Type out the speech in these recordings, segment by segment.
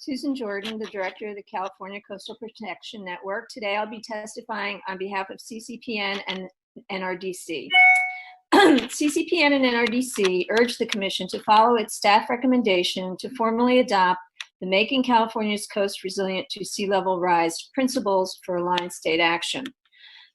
Susan Jordan, the Director of the California Coastal Protection Network. Today I'll be testifying on behalf of CCPN and NRDC. CCPN and NRDC urge the Commission to follow its staff recommendation to formally adopt the Making California's Coast Resilient to Sea Level Rise principles for aligned state action.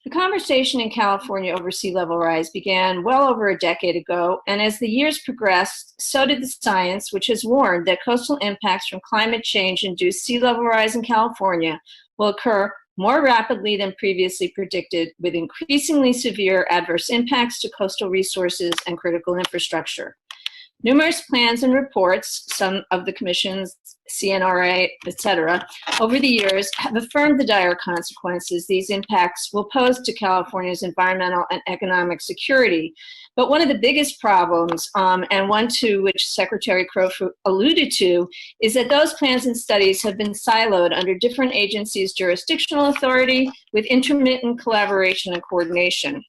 The conversation in California over sea level rise began well over a decade ago, and as the years progressed, so did the science, which has warned that coastal impacts from climate change-induced sea level rise in California will occur more rapidly than previously predicted, with increasingly severe adverse impacts to coastal resources and critical infrastructure. Numerous plans and reports, some of the Commission's, CNRA, etc., over the years have affirmed the dire consequences these impacts will pose to California's environmental and economic security. But one of the biggest problems, and one to which Secretary Crowfoot alluded to, is that those plans and studies have been siloed under different agencies' jurisdictional authority with intermittent collaboration and coordination.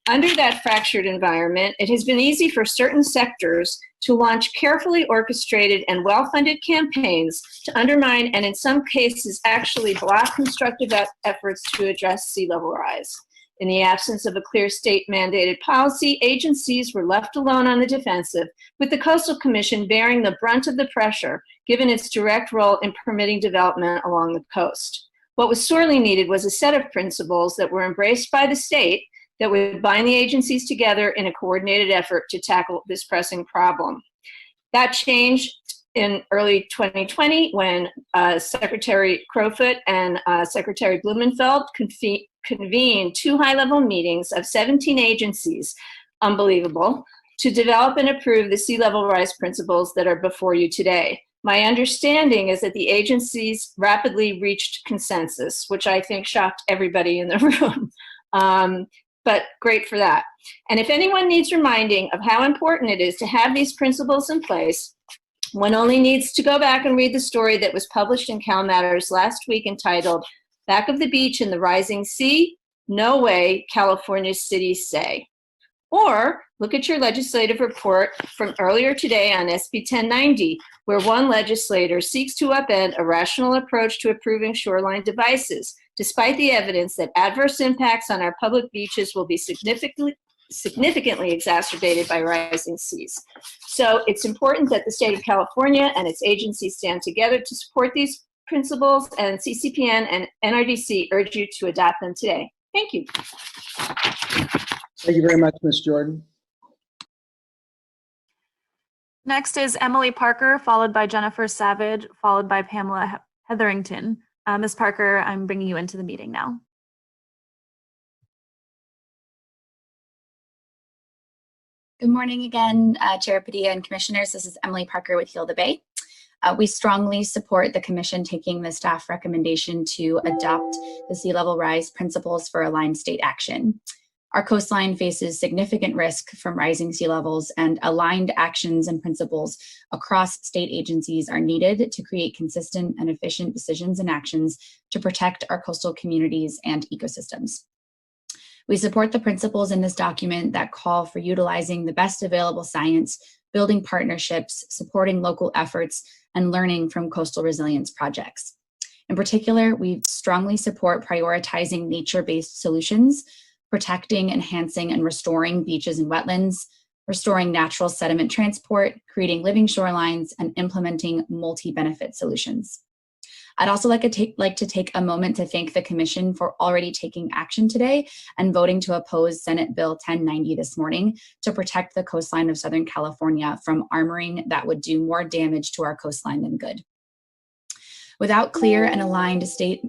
Under that fractured environment, it has been easy for certain sectors to launch carefully orchestrated and well-funded campaigns to undermine and in some cases actually block constructive efforts to address sea level rise. In the absence of a clear state-mandated policy, agencies were left alone on the defensive, with the Coastal Commission bearing the brunt of the pressure, given its direct role in permitting development along the coast. What was sorely needed was a set of principles that were embraced by the state that would bind the agencies together in a coordinated effort to tackle this pressing problem. That changed in early 2020 when Secretary Crowfoot and Secretary Blumenfeld convened two high-level meetings of 17 agencies, unbelievable, to develop and approve the sea level rise principles that are before you today. My understanding is that the agencies rapidly reached consensus, which I think shocked everybody in the room. But great for that. And if anyone needs reminding of how important it is to have these principles in place, one only needs to go back and read the story that was published in Cal Matters last week entitled, "Back of the Beach in the Rising Sea? No Way, California's Cities Say." Or look at your legislative report from earlier today on SB 1090, where one legislator seeks to upend a rational approach to approving shoreline devices, despite the evidence that adverse impacts on our public beaches will be significantly exacerbated by rising seas. So it's important that the state of California and its agencies stand together to support these principles, and CCPN and NRDC urge you to adopt them today. Thank you. Thank you very much, Ms. Jordan. Next is Emilie Parker, followed by Jennifer Savage, followed by Pam Hetherington. Ms. Parker, I'm bringing you into the meeting now. Good morning again, Chair Padilla and Commissioners. This is Emilie Parker with Heal the Bay. We strongly support the Commission taking the staff recommendation to adopt the sea level rise principles for aligned state action. Our coastline faces significant risk from rising sea levels, and aligned actions and principles across state agencies are needed to create consistent and efficient decisions and actions to protect our coastal communities and ecosystems. We support the principles in this document that call for utilizing the best available science, building partnerships, supporting local efforts, and learning from coastal resilience projects. In particular, we strongly support prioritizing nature-based solutions, protecting, enhancing, and restoring beaches and wetlands, restoring natural sediment transport, creating living shorelines, and implementing multi-benefit solutions. I'd also like to take a moment to thank the Commission for already taking action today and voting to oppose Senate Bill 1090 this morning to protect the coastline of Southern California from armoring that would do more damage to our coastline than good. Without clear and aligned state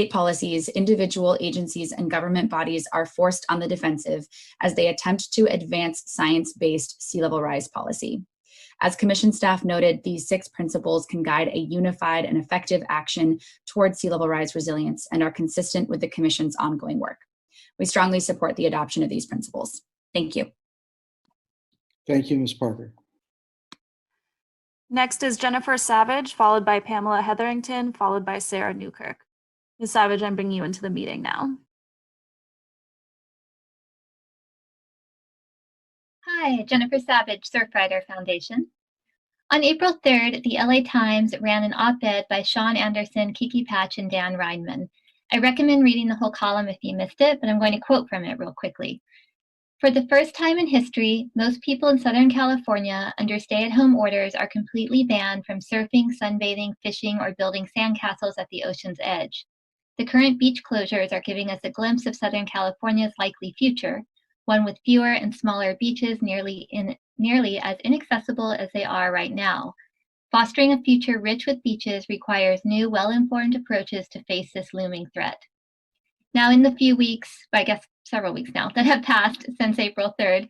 policies, individual agencies and government bodies are forced on the defensive as they attempt to advance science-based sea level rise policy. As Commission staff noted, these 6 principles can guide a unified and effective action towards sea level rise resilience and are consistent with the Commission's ongoing work. We strongly support the adoption of these principles. Thank you. Thank you, Ms. Parker. Next is Jennifer Savage, followed by Pamela Hetherington, followed by Sara Newkirk. Ms. Savage, I'm bringing you into the meeting now. Hi, Jennifer Savage, Surfrider Foundation. On April 3rd, the LA Times ran an op-ed by Sean Anderson, Kiki Patch, and Dan Reinman. I recommend reading the whole column if you missed it, but I'm going to quote from it real quickly. For the first time in history, most people in Southern California under stay-at-home orders are completely banned from surfing, sunbathing, fishing, or building sandcastles at the ocean's edge. The current beach closures are giving us a glimpse of Southern California's likely future, one with fewer and smaller beaches nearly as inaccessible as they are right now. Fostering a future rich with beaches requires new, well-informed approaches to face this looming threat. Now, in the few weeks, I guess several weeks now, that have passed since April 3rd,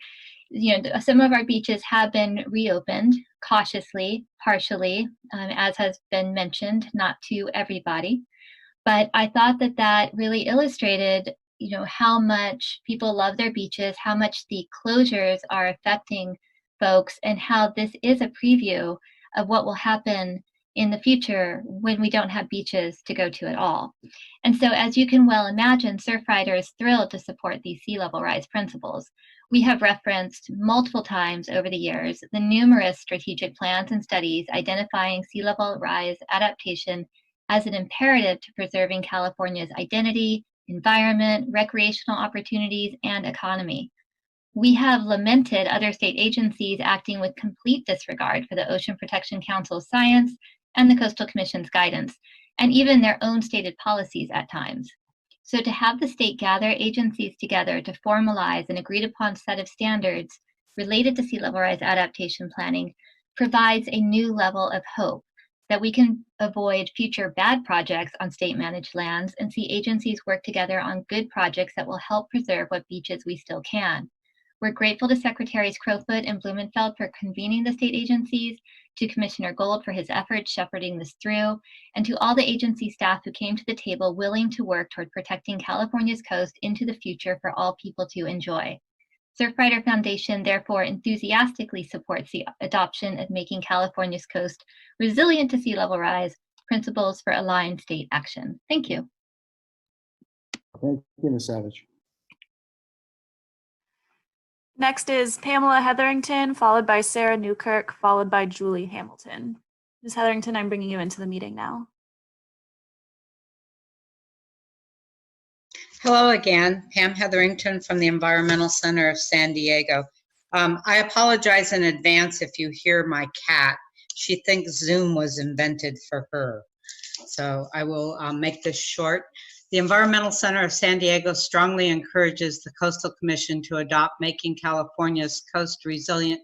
some of our beaches have been reopened cautiously, partially, as has been mentioned, not to everybody. But I thought that really illustrated how much people love their beaches, how much the closures are affecting folks, and how this is a preview of what will happen in the future when we don't have beaches to go to at all. And so, as you can well imagine, Surfrider is thrilled to support these sea level rise principles. We have referenced multiple times over the years the numerous strategic plans and studies identifying sea level rise adaptation as an imperative to preserving California's identity, environment, recreational opportunities, and economy. We have lamented other state agencies acting with complete disregard for the Ocean Protection Council's science and the Coastal Commission's guidance, and even their own stated policies at times. So to have the state gather agencies together to formalize an agreed upon set of standards related to sea level rise adaptation planning provides a new level of hope that we can avoid future bad projects on state managed lands and see agencies work together on good projects that will help preserve what beaches we still can. We're grateful to Secretaries Crowfoot and Blumenfeld for convening the state agencies, to Commissioner Gold for his efforts shepherding this through, and to all the agency staff who came to the table willing to work toward protecting California's coast into the future for all people to enjoy. Surfrider Foundation therefore enthusiastically supports the adoption of making California's coast resilient to sea level rise, principles for aligned state action. Thank you. Thank you, Ms. Savage. Next is Pamela Hetherington, followed by Sara Newkirk, followed by Julie Hamilton. Ms. Hetherington, I'm bringing you into the meeting now. Hello again, Pam Hetherington from the Environmental Center of San Diego. I apologize in advance if you hear my cat. She thinks Zoom was invented for her. So I will make this short. The Environmental Center of San Diego strongly encourages the Coastal Commission to adopt Making California's Coast Resilient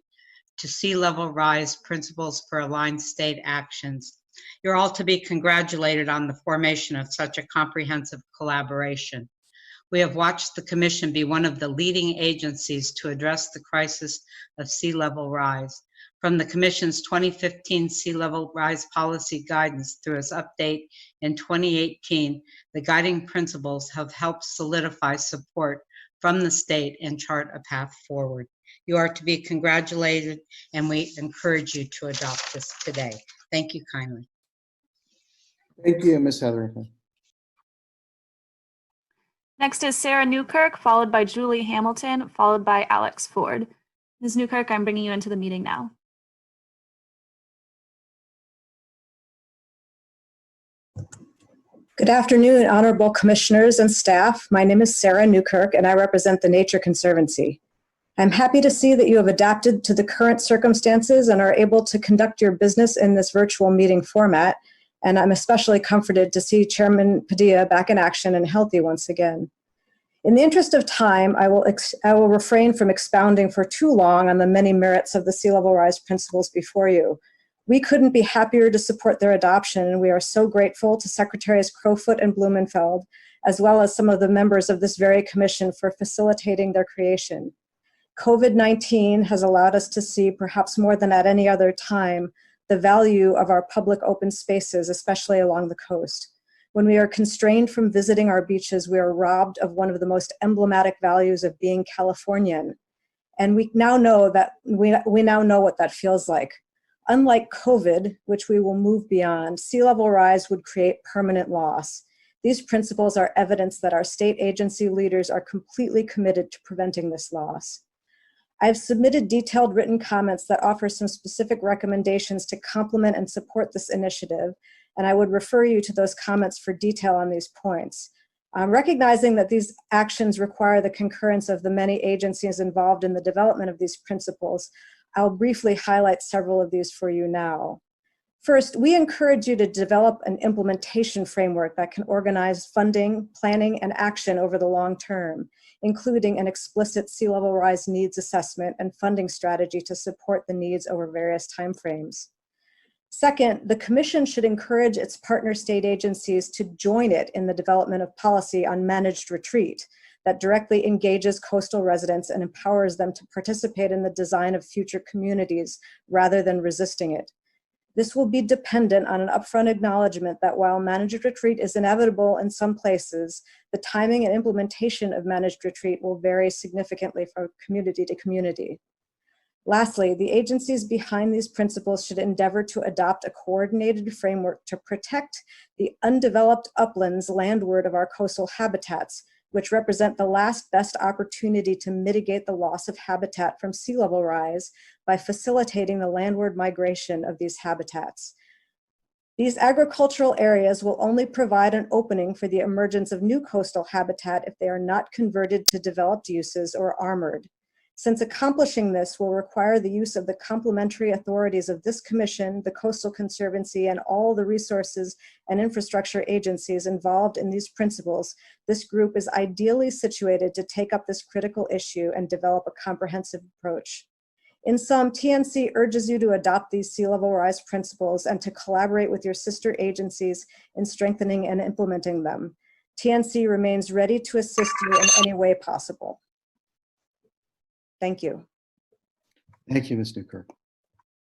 to Sea Level Rise principles for aligned state actions. You're all to be congratulated on the formation of such a comprehensive collaboration. We have watched the Commission be one of the leading agencies to address the crisis of sea level rise. From the Commission's 2015 Sea Level Rise Policy Guidance through its update in 2018, the guiding principles have helped solidify support from the state and chart a path forward. You are to be congratulated, and we encourage you to adopt this today. Thank you kindly. Thank you, Ms. Hetherington. Next is Sara Newkirk, followed by Julie Hamilton, followed by Alex Ford. Ms. Newkirk, I'm bringing you into the meeting now. Good afternoon, honorable commissioners and staff. My name is Sara Newkirk, and I represent the Nature Conservancy. I'm happy to see that you have adapted to the current circumstances and are able to conduct your business in this virtual meeting format, and I'm especially comforted to see Chairman Padilla back in action and healthy once again. In the interest of time, I will refrain from expounding for too long on the many merits of the sea level rise principles before you. We couldn't be happier to support their adoption, and we are so grateful to Secretaries Crowfoot and Blumenfeld, as well as some of the members of this very commission for facilitating their creation. COVID-19 has allowed us to see, perhaps more than at any other time, the value of our public open spaces, especially along the coast. When we are constrained from visiting our beaches, we are robbed of one of the most emblematic values of being Californian. And we now know what that feels like. Unlike COVID, which we will move beyond, sea level rise would create permanent loss. These principles are evidence that our state agency leaders are completely committed to preventing this loss. I've submitted detailed written comments that offer some specific recommendations to complement and support this initiative, and I would refer you to those comments for detail on these points. Recognizing that these actions require the concurrence of the many agencies involved in the development of these principles, I'll briefly highlight several of these for you now. First, we encourage you to develop an implementation framework that can organize funding, planning, and action over the long term, including an explicit sea level rise needs assessment and funding strategy to support the needs over various timeframes. Second, the Commission should encourage its partner state agencies to join it in the development of policy on managed retreat that directly engages coastal residents and empowers them to participate in the design of future communities rather than resisting it. This will be dependent on an upfront acknowledgement that while managed retreat is inevitable in some places, the timing and implementation of managed retreat will vary significantly from community to community. Lastly, the agencies behind these principles should endeavor to adopt a coordinated framework to protect the undeveloped uplands landward of our coastal habitats, which represent the last best opportunity to mitigate the loss of habitat from sea level rise by facilitating the landward migration of these habitats. These agricultural areas will only provide an opening for the emergence of new coastal habitat if they are not converted to developed uses or armored. Since accomplishing this will require the use of the complementary authorities of this Commission, the Coastal Conservancy, and all the resources and infrastructure agencies involved in these principles, this group is ideally situated to take up this critical issue and develop a comprehensive approach. In sum, TNC urges you to adopt these sea level rise principles and to collaborate with your sister agencies in strengthening and implementing them. TNC remains ready to assist you in any way possible. Thank you. Thank you, Ms. Newkirk.